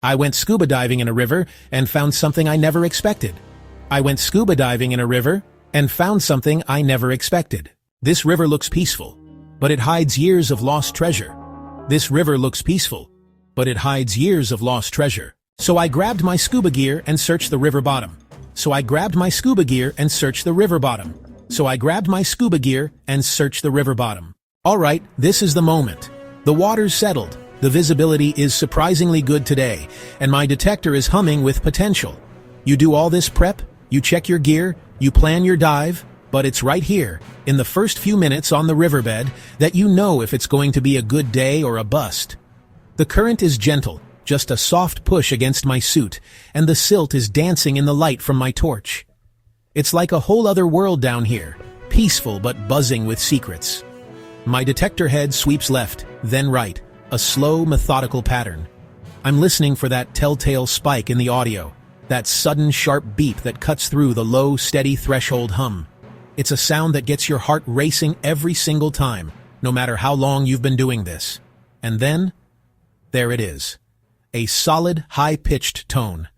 I went scuba diving in a river and found something I never expected. I went scuba diving in a river and found something I never expected. This river looks peaceful, but it hides years of lost treasure. This river looks peaceful, but it hides years of lost treasure. So I grabbed my scuba gear and searched the river bottom. So I grabbed my scuba gear and searched the river bottom. So I grabbed my scuba gear and searched the river bottom. All right, this is the moment. The water's settled. The visibility is surprisingly good today, and my detector is humming with potential. You do all this prep, you check your gear, you plan your dive, but it's right here, in the first few minutes on the riverbed, that you know if it's going to be a good day or a bust. The current is gentle, just a soft push against my suit, and the silt is dancing in the light from my torch. It's like a whole other world down here, peaceful but buzzing with secrets. My detector head sweeps left, then right, a slow, methodical pattern. I'm listening for that telltale spike in the audio, that sudden sharp beep that cuts through the low, steady threshold hum. It's a sound that gets your heart racing every single time, no matter how long you've been doing this. And then, there it is. A solid, high-pitched tone.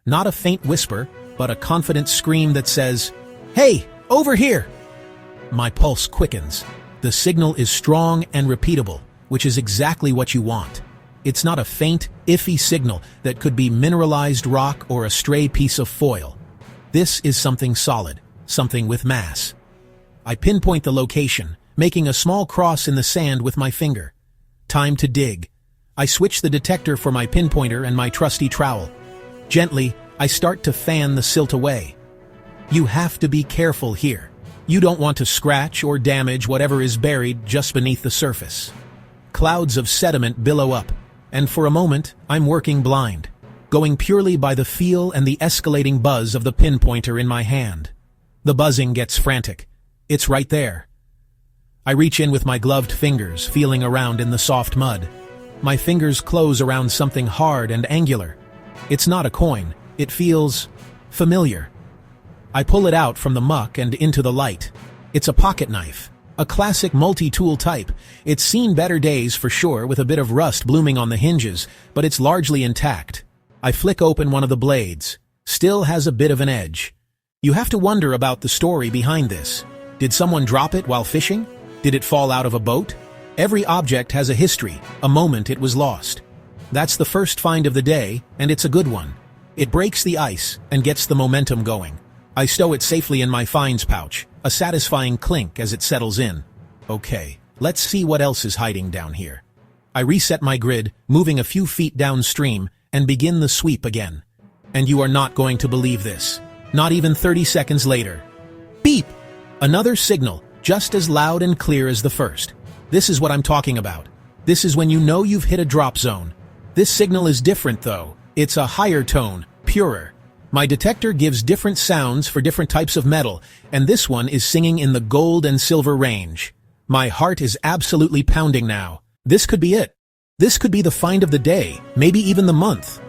Not a faint whisper, but a confident scream that says, "Hey, over here!" My pulse quickens. The signal is strong and repeatable, which is exactly what you want. It's not a faint, iffy signal that could be mineralized rock or a stray piece of foil. This is something solid, something with mass. I pinpoint the location, making a small cross in the sand with my finger. Time to dig. I switch the detector for my pinpointer and my trusty trowel. Gently, I start to fan the silt away. You have to be careful here. You don't want to scratch or damage whatever is buried just beneath the surface. Clouds of sediment billow up, and for a moment, I'm working blind, going purely by the feel and the escalating buzz of the pinpointer in my hand. The buzzing gets frantic. It's right there. I reach in with my gloved fingers, feeling around in the soft mud. My fingers close around something hard and angular. It's not a coin. It feels familiar. I pull it out from the muck and into the light. It's a pocket knife. A classic multi-tool type. It's seen better days for sure, with a bit of rust blooming on the hinges, but it's largely intact. I flick open one of the blades. Still has a bit of an edge. You have to wonder about the story behind this. Did someone drop it while fishing? Did it fall out of a boat? Every object has a history, a moment it was lost. That's the first find of the day, and it's a good one. It breaks the ice and gets the momentum going. I stow it safely in my finds pouch, a satisfying clink as it settles in. Okay, let's see what else is hiding down here. I reset my grid, moving a few feet downstream, and begin the sweep again. And you are not going to believe this. Not even 30 seconds later. Beep! Another signal, just as loud and clear as the first. This is what I'm talking about. This is when you know you've hit a drop zone. This signal is different though. It's a higher tone, purer. My detector gives different sounds for different types of metal, and this one is singing in the gold and silver range. My heart is absolutely pounding now. This could be it. This could be the find of the day, maybe even the month.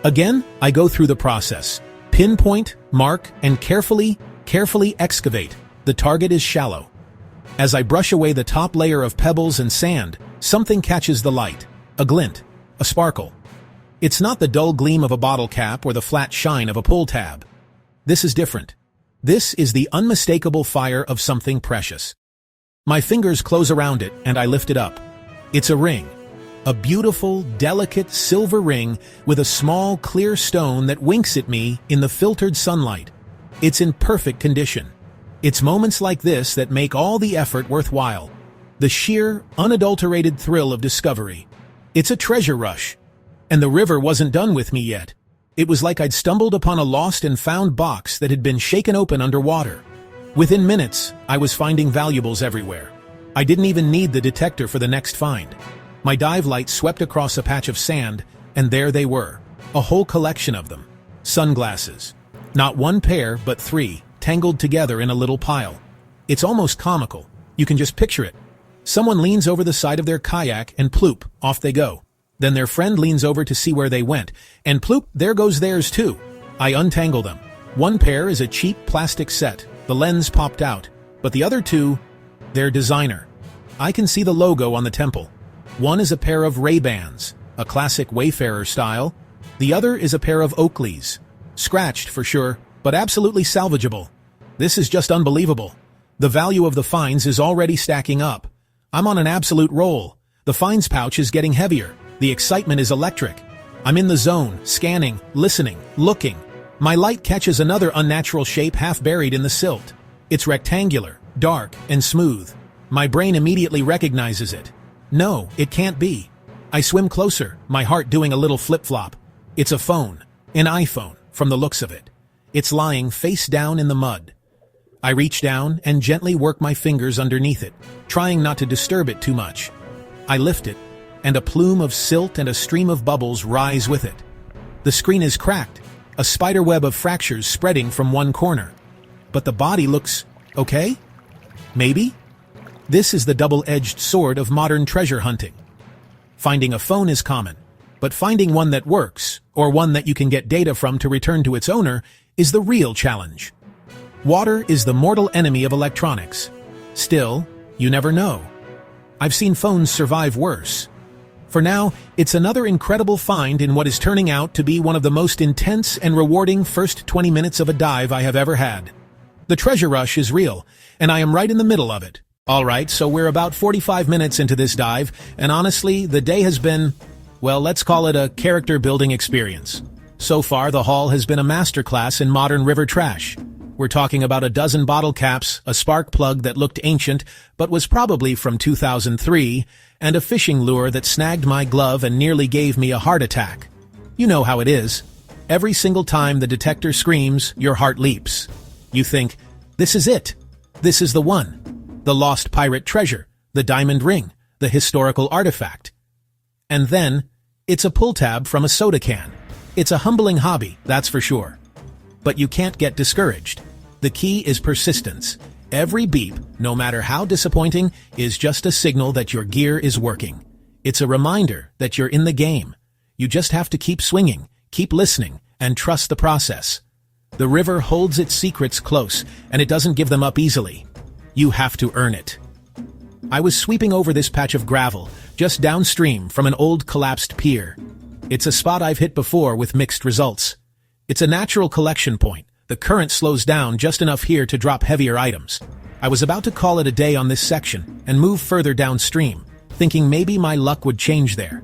Again, I go through the process. Pinpoint, mark, and carefully excavate. The target is shallow. As I brush away the top layer of pebbles and sand, something catches the light. A glint. A sparkle. It's not the dull gleam of a bottle cap or the flat shine of a pull tab. This is different. This is the unmistakable fire of something precious. My fingers close around it and I lift it up. It's a ring. A beautiful, delicate silver ring with a small, clear stone that winks at me in the filtered sunlight. It's in perfect condition. It's moments like this that make all the effort worthwhile. The sheer, unadulterated thrill of discovery. It's a treasure rush. And the river wasn't done with me yet. It was like I'd stumbled upon a lost and found box that had been shaken open underwater. Within minutes, I was finding valuables everywhere. I didn't even need the detector for the next find. My dive light swept across a patch of sand, and there they were. A whole collection of them. Sunglasses. Not one pair, but three, tangled together in a little pile. It's almost comical. You can just picture it. Someone leans over the side of their kayak and ploop, off they go. Then their friend leans over to see where they went, and ploop, there goes theirs too. I untangle them. One pair is a cheap plastic set, the lens popped out, but the other two, they're designer. I can see the logo on the temple. One is a pair of Ray-Bans, a classic Wayfarer style. The other is a pair of Oakleys. Scratched for sure, but absolutely salvageable. This is just unbelievable. The value of the finds is already stacking up. I'm on an absolute roll. The finds pouch is getting heavier. The excitement is electric. I'm in the zone, scanning, listening, looking. My light catches another unnatural shape half buried in the silt. It's rectangular, dark, and smooth. My brain immediately recognizes it. No, it can't be. I swim closer, my heart doing a little flip-flop. It's a phone, an iPhone, from the looks of it. It's lying face down in the mud. I reach down and gently work my fingers underneath it, trying not to disturb it too much. I lift it, and a plume of silt and a stream of bubbles rise with it. The screen is cracked, a spiderweb of fractures spreading from one corner. But the body looks okay? Maybe? This is the double-edged sword of modern treasure hunting. Finding a phone is common, but finding one that works, or one that you can get data from to return to its owner, is the real challenge. Water is the mortal enemy of electronics. Still, you never know. I've seen phones survive worse. For now, it's another incredible find in what is turning out to be one of the most intense and rewarding first 20 minutes of a dive I have ever had. The treasure rush is real, and I am right in the middle of it. Alright, so we're about 45 minutes into this dive, and honestly, the day has been, well, let's call it a character-building experience. So far, the haul has been a masterclass in modern river trash. We're talking about a dozen bottle caps, a spark plug that looked ancient but was probably from 2003, and a fishing lure that snagged my glove and nearly gave me a heart attack. You know how it is. Every single time the detector screams, your heart leaps. You think, this is it. This is the one. The lost pirate treasure, the diamond ring, the historical artifact. And then, it's a pull tab from a soda can. It's a humbling hobby, that's for sure. But you can't get discouraged. The key is persistence. Every beep, no matter how disappointing, is just a signal that your gear is working. It's a reminder that you're in the game. You just have to keep swinging, keep listening, and trust the process. The river holds its secrets close, and it doesn't give them up easily. You have to earn it. I was sweeping over this patch of gravel, just downstream from an old collapsed pier. It's a spot I've hit before with mixed results. It's a natural collection point. The current slows down just enough here to drop heavier items. I was about to call it a day on this section and move further downstream, thinking maybe my luck would change there.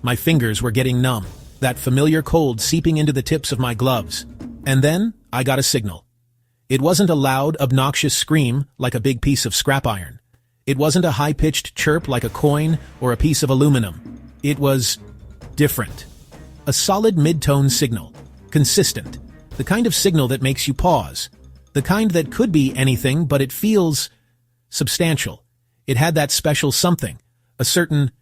My fingers were getting numb, that familiar cold seeping into the tips of my gloves. And then I got a signal. It wasn't a loud, obnoxious scream like a big piece of scrap iron. It wasn't a high-pitched chirp like a coin or a piece of aluminum. It was different. A solid mid-tone signal. Consistent. The kind of signal that makes you pause. The kind that could be anything, but it feels substantial. It had that special something. A certain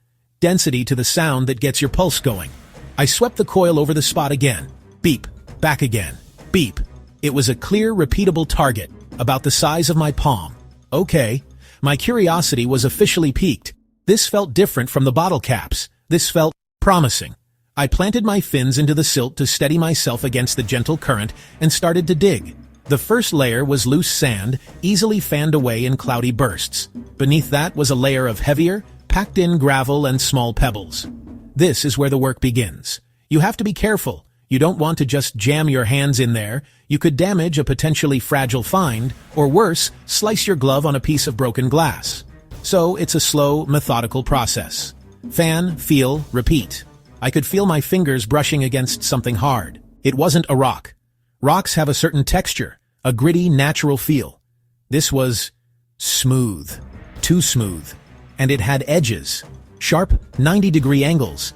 density to the sound that gets your pulse going. I swept the coil over the spot again. Beep. Back again. Beep. It was a clear, repeatable target, about the size of my palm. Okay. My curiosity was officially piqued. This felt different from the bottle caps. This felt promising. I planted my fins into the silt to steady myself against the gentle current and started to dig. The first layer was loose sand, easily fanned away in cloudy bursts. Beneath that was a layer of heavier, packed-in gravel and small pebbles. This is where the work begins. You have to be careful. You don't want to just jam your hands in there. You could damage a potentially fragile find, or worse, slice your glove on a piece of broken glass. So it's a slow, methodical process. Fan, feel, repeat. I could feel my fingers brushing against something hard. It wasn't a rock. Rocks have a certain texture, a gritty, natural feel. This was smooth. Too smooth. And it had edges. Sharp, 90-degree angles.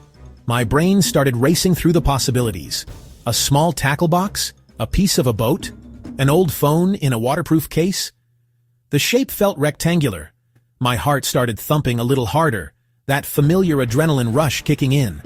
My brain started racing through the possibilities. A small tackle box? A piece of a boat? An old phone in a waterproof case? The shape felt rectangular. My heart started thumping a little harder, that familiar adrenaline rush kicking in.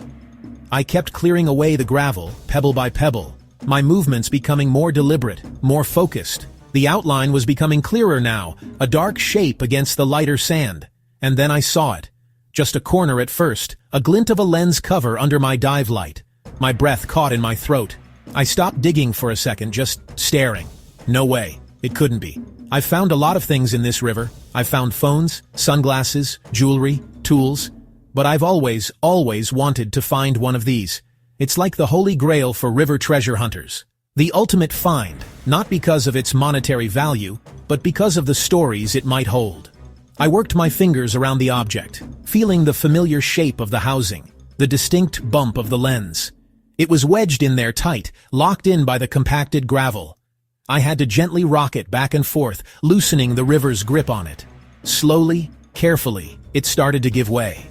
I kept clearing away the gravel, pebble by pebble, my movements becoming more deliberate, more focused. The outline was becoming clearer now, a dark shape against the lighter sand. And then I saw it. Just a corner at first, a glint of a lens cover under my dive light. My breath caught in my throat. I stopped digging for a second, just staring. No way. It couldn't be. I've found a lot of things in this river. I've found phones, sunglasses, jewelry, tools. But I've always wanted to find one of these. It's like the holy grail for river treasure hunters. The ultimate find, not because of its monetary value, but because of the stories it might hold. I worked my fingers around the object, feeling the familiar shape of the housing, the distinct bump of the lens. It was wedged in there tight, locked in by the compacted gravel. I had to gently rock it back and forth, loosening the river's grip on it. Slowly, carefully, it started to give way.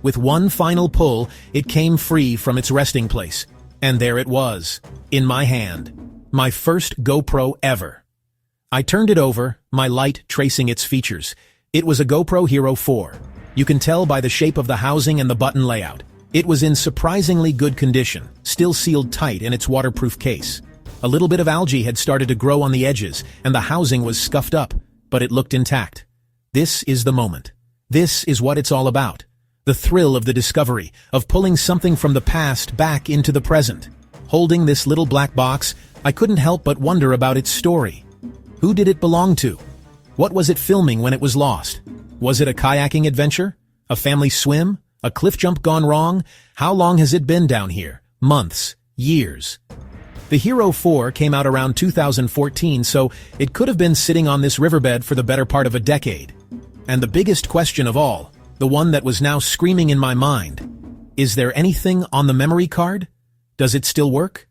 With one final pull, it came free from its resting place. And there it was, in my hand. My first GoPro ever. I turned it over, my light tracing its features. It was a GoPro Hero 4. You can tell by the shape of the housing and the button layout. It was in surprisingly good condition, still sealed tight in its waterproof case. A little bit of algae had started to grow on the edges, and the housing was scuffed up, but it looked intact. This is the moment. This is what it's all about. The thrill of the discovery, of pulling something from the past back into the present. Holding this little black box, I couldn't help but wonder about its story. Who did it belong to? What was it filming when it was lost? Was it a kayaking adventure? A family swim? A cliff jump gone wrong? How long has it been down here? Months? Years? The Hero 4 came out around 2014, so it could have been sitting on this riverbed for the better part of a decade. And the biggest question of all, the one that was now screaming in my mind, is there anything on the memory card? Does it still work?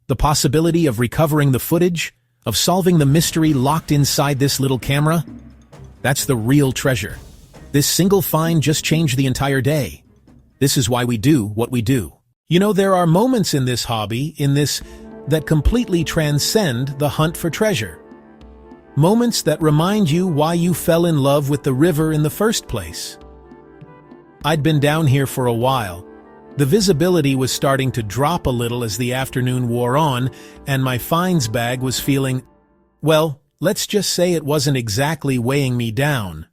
The possibility of recovering the footage? Of solving the mystery locked inside this little camera? That's the real treasure. This single find just changed the entire day. This is why we do what we do. You know, there are moments in this hobby, that completely transcend the hunt for treasure. Moments that remind you why you fell in love with the river in the first place. I'd been down here for a while. The visibility was starting to drop a little as the afternoon wore on, and my finds bag was feeling, well, let's just say it wasn't exactly weighing me down.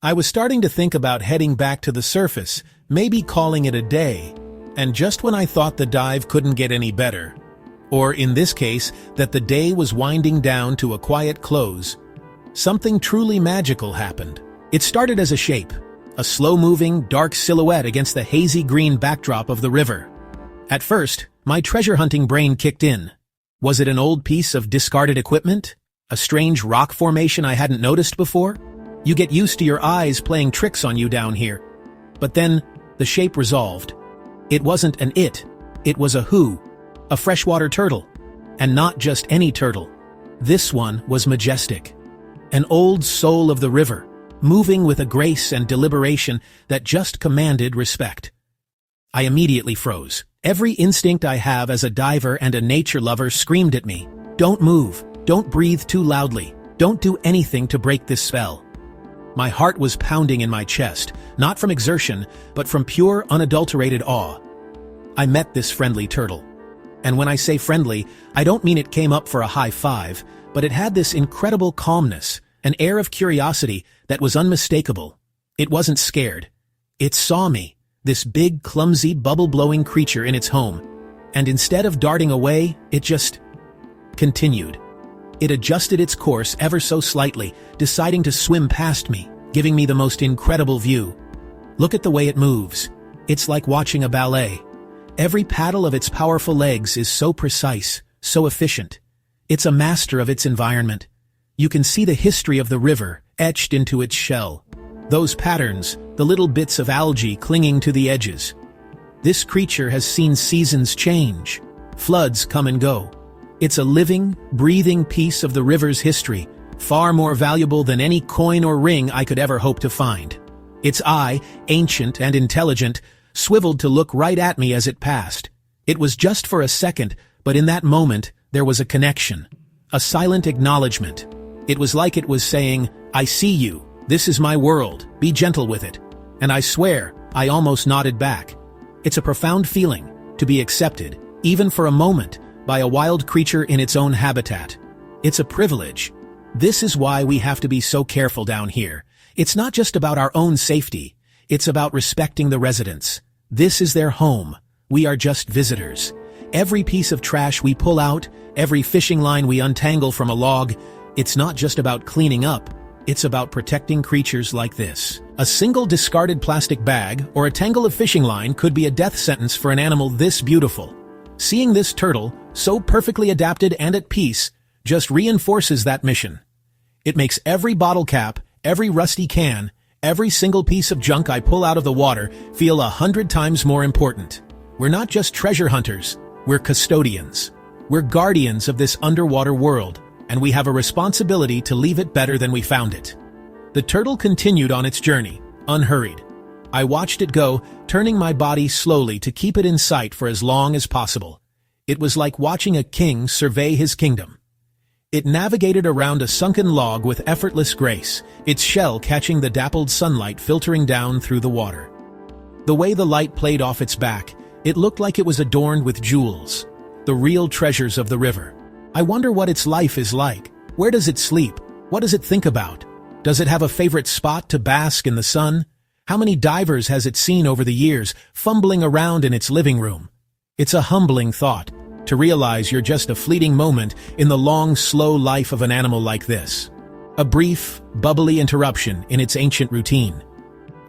I was starting to think about heading back to the surface, maybe calling it a day, and just when I thought the dive couldn't get any better, or in this case, that the day was winding down to a quiet close, something truly magical happened. It started as a shape, a slow-moving, dark silhouette against the hazy green backdrop of the river. At first, my treasure hunting brain kicked in. Was it an old piece of discarded equipment? A strange rock formation I hadn't noticed before? You get used to your eyes playing tricks on you down here. But then, the shape resolved. It wasn't an it was a who, a freshwater turtle. And not just any turtle. This one was majestic. An old soul of the river, moving with a grace and deliberation that just commanded respect. I immediately froze. Every instinct I have as a diver and a nature lover screamed at me, "Don't move, don't breathe too loudly, don't do anything to break this spell." My heart was pounding in my chest, not from exertion, but from pure, unadulterated awe. I met this friendly turtle. And when I say friendly, I don't mean it came up for a high five, but it had this incredible calmness, an air of curiosity that was unmistakable. It wasn't scared. It saw me, this big, clumsy, bubble-blowing creature in its home. And instead of darting away, it just continued. It adjusted its course ever so slightly, deciding to swim past me, giving me the most incredible view. Look at the way it moves. It's like watching a ballet. Every paddle of its powerful legs is so precise, so efficient. It's a master of its environment. You can see the history of the river etched into its shell. Those patterns, the little bits of algae clinging to the edges. This creature has seen seasons change, floods come and go. It's a living, breathing piece of the river's history, far more valuable than any coin or ring I could ever hope to find. Its eye, ancient and intelligent, swiveled to look right at me as it passed. It was just for a second, but in that moment, there was a connection. A silent acknowledgement. It was like it was saying, "I see you. This is my world. Be gentle with it." And I swear, I almost nodded back. It's a profound feeling, to be accepted, even for a moment, by a wild creature in its own habitat. It's a privilege. This is why we have to be so careful down here. It's not just about our own safety. It's about respecting the residents. This is their home. We are just visitors. Every piece of trash we pull out, every fishing line we untangle from a log, it's not just about cleaning up. It's about protecting creatures like this. A single discarded plastic bag or a tangle of fishing line could be a death sentence for an animal this beautiful. Seeing this turtle, so perfectly adapted and at peace, just reinforces that mission. It makes every bottle cap, every rusty can, every single piece of junk I pull out of the water feel 100 times more important. We're not just treasure hunters, we're custodians. We're guardians of this underwater world, and we have a responsibility to leave it better than we found it. The turtle continued on its journey, unhurried. I watched it go, turning my body slowly to keep it in sight for as long as possible. It was like watching a king survey his kingdom. It navigated around a sunken log with effortless grace, its shell catching the dappled sunlight filtering down through the water. The way the light played off its back, it looked like it was adorned with jewels, the real treasures of the river. I wonder what its life is like. Where does it sleep? What does it think about? Does it have a favorite spot to bask in the sun? How many divers has it seen over the years, fumbling around in its living room? It's a humbling thought, to realize you're just a fleeting moment in the long, slow life of an animal like this. A brief, bubbly interruption in its ancient routine.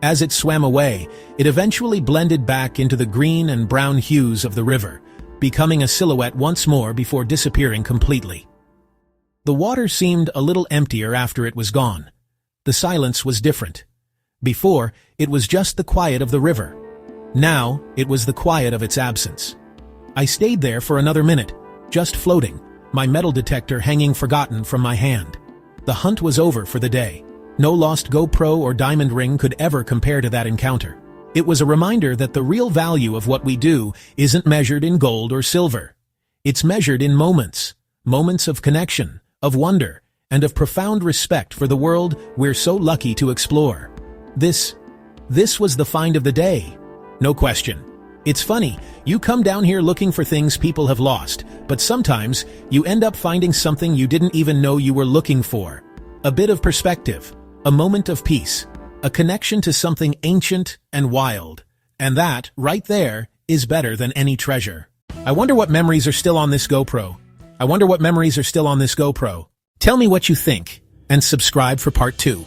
As it swam away, it eventually blended back into the green and brown hues of the river, becoming a silhouette once more before disappearing completely. The water seemed a little emptier after it was gone. The silence was different. Before, it was just the quiet of the river. Now, it was the quiet of its absence. I stayed there for another minute, just floating, my metal detector hanging forgotten from my hand. The hunt was over for the day. No lost GoPro or diamond ring could ever compare to that encounter. It was a reminder that the real value of what we do isn't measured in gold or silver. It's measured in moments. Moments of connection, of wonder, and of profound respect for the world we're so lucky to explore. This was the find of the day. No question. It's funny, you come down here looking for things people have lost, but sometimes you end up finding something you didn't even know you were looking for. A bit of perspective, a moment of peace, a connection to something ancient and wild. And that, right there, is better than any treasure. I wonder what memories are still on this GoPro. Tell me what you think, and subscribe for part 2.